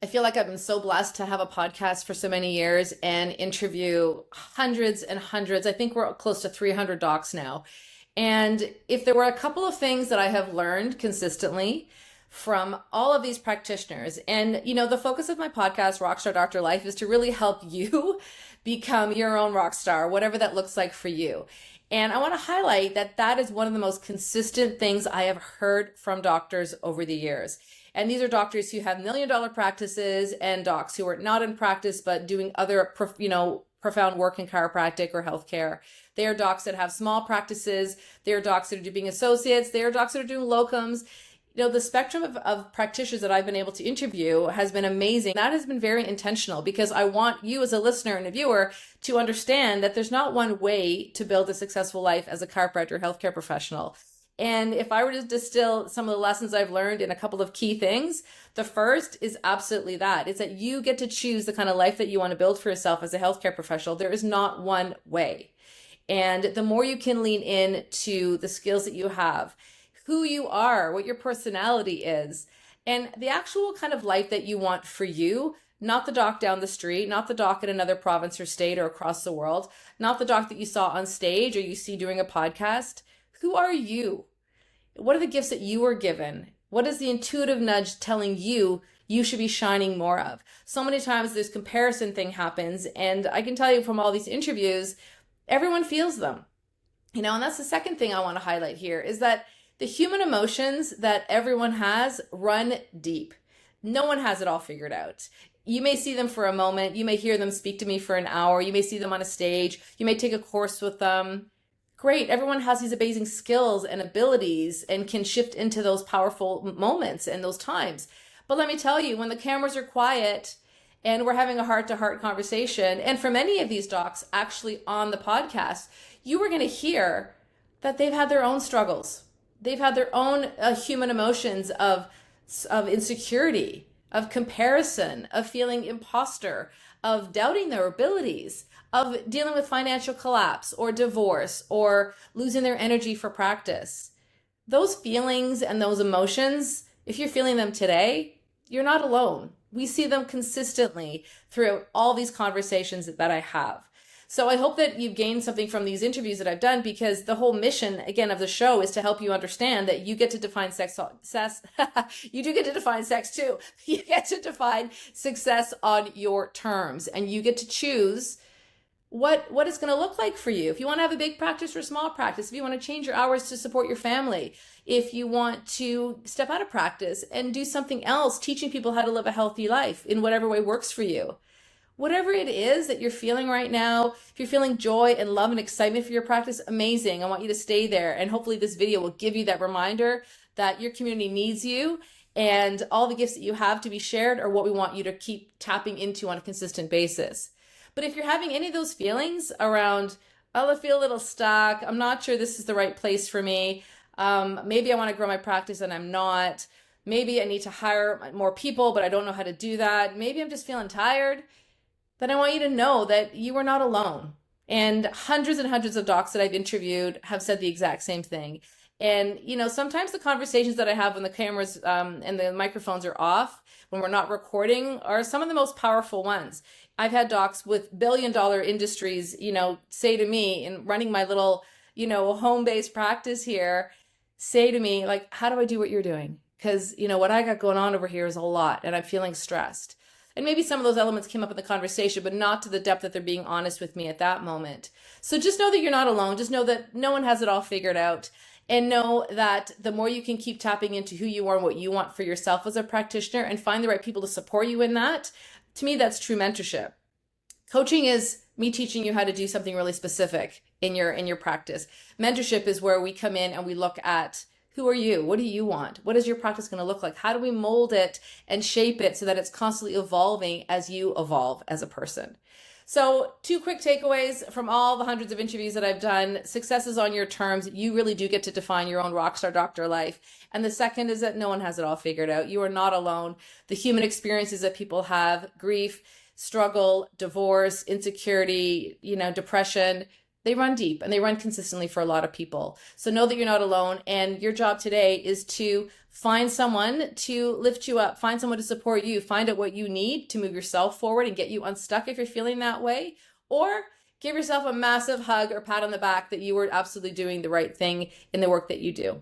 I feel like I've been so blessed to have a podcast for so many years and interview hundreds and hundreds. I think we're close to 300 docs now. And if there were a couple of things that I have learned consistently from all of these practitioners, and the focus of my podcast, Rockstar Doctor Life, is to really help you become your own rock star, whatever that looks like for you. And I want to highlight that that is one of the most consistent things I have heard from doctors over the years. And these are doctors who have million-dollar practices and docs who are not in practice but doing other, profound work in chiropractic or healthcare. They are docs that have small practices. They are docs that are doing associates. They are docs that are doing locums. The spectrum of practitioners that I've been able to interview has been amazing. That has been very intentional because I want you as a listener and a viewer to understand that there's not one way to build a successful life as a chiropractor or healthcare professional. And if I were to distill some of the lessons I've learned in a couple of key things, the first is absolutely that. It's that you get to choose the kind of life that you want to build for yourself as a healthcare professional. There is not one way. And the more you can lean in to the skills that you have, who you are, what your personality is, and the actual kind of life that you want for you, not the doc down the street, not the doc in another province or state or across the world, not the doc that you saw on stage or you see during a podcast. Who are you? What are the gifts that you were given? What is the intuitive nudge telling you you should be shining more of? So many times this comparison thing happens, and I can tell you from all these interviews, everyone feels them. And that's the second thing I want to highlight here is that the human emotions that everyone has run deep. No one has it all figured out. You may see them for a moment. You may hear them speak to me for an hour. You may see them on a stage. You may take a course with them. Great. Everyone has these amazing skills and abilities and can shift into those powerful moments and those times. But let me tell you, when the cameras are quiet and we're having a heart-to-heart conversation, and for many of these docs actually on the podcast, you are going to hear that they've had their own struggles. They've had their own human emotions of insecurity, of comparison, of feeling imposter, of doubting their abilities, of dealing with financial collapse or divorce or losing their energy for practice. Those feelings and those emotions, if you're feeling them today, you're not alone. We see them consistently throughout all these conversations that I have. So I hope that you've gained something from these interviews that I've done, because the whole mission, again, of the show is to help you understand that you get to define success. You do get to define sex too. You get to define success on your terms, and you get to choose what it's going to look like for you. If you want to have a big practice or a small practice, if you want to change your hours to support your family, if you want to step out of practice and do something else, teaching people how to live a healthy life in whatever way works for you. Whatever it is that you're feeling right now, if you're feeling joy and love and excitement for your practice, amazing. I want you to stay there. And hopefully this video will give you that reminder that your community needs you, and all the gifts that you have to be shared are what we want you to keep tapping into on a consistent basis. But if you're having any of those feelings around, oh, I feel a little stuck, I'm not sure this is the right place for me, maybe I want to grow my practice and I'm not, maybe I need to hire more people, but I don't know how to do that, maybe I'm just feeling tired, then I want you to know that you are not alone. And hundreds of docs that I've interviewed have said the exact same thing. And, sometimes the conversations that I have when the cameras and the microphones are off, when we're not recording, are some of the most powerful ones. I've had docs with billion-dollar industries, say to me, in running my little, home-based practice here, say to me, like, how do I do what you're doing? Because, what I got going on over here is a lot, and I'm feeling stressed. And maybe some of those elements came up in the conversation, but not to the depth that they're being honest with me at that moment. So just know that you're not alone. Just know that no one has it all figured out. And know that the more you can keep tapping into who you are and what you want for yourself as a practitioner and find the right people to support you in that, to me, that's true mentorship. Coaching is me teaching you how to do something really specific in your practice. Mentorship is where we come in and we look at, who are you? What do you want? What is your practice going to look like? How do we mold it and shape it so that it's constantly evolving as you evolve as a person? So 2 quick takeaways from all the hundreds of interviews that I've done. Success is on your terms. You really do get to define your own rockstar doctor life. And the second is that no one has it all figured out. You are not alone. The human experiences that people have, grief, struggle, divorce, insecurity, depression, They run deep and they run consistently for a lot of people. So know that you're not alone. And your job today is to find someone to lift you up, find someone to support you, find out what you need to move yourself forward and get you unstuck if you're feeling that way. Or give yourself a massive hug or pat on the back that you were absolutely doing the right thing in the work that you do.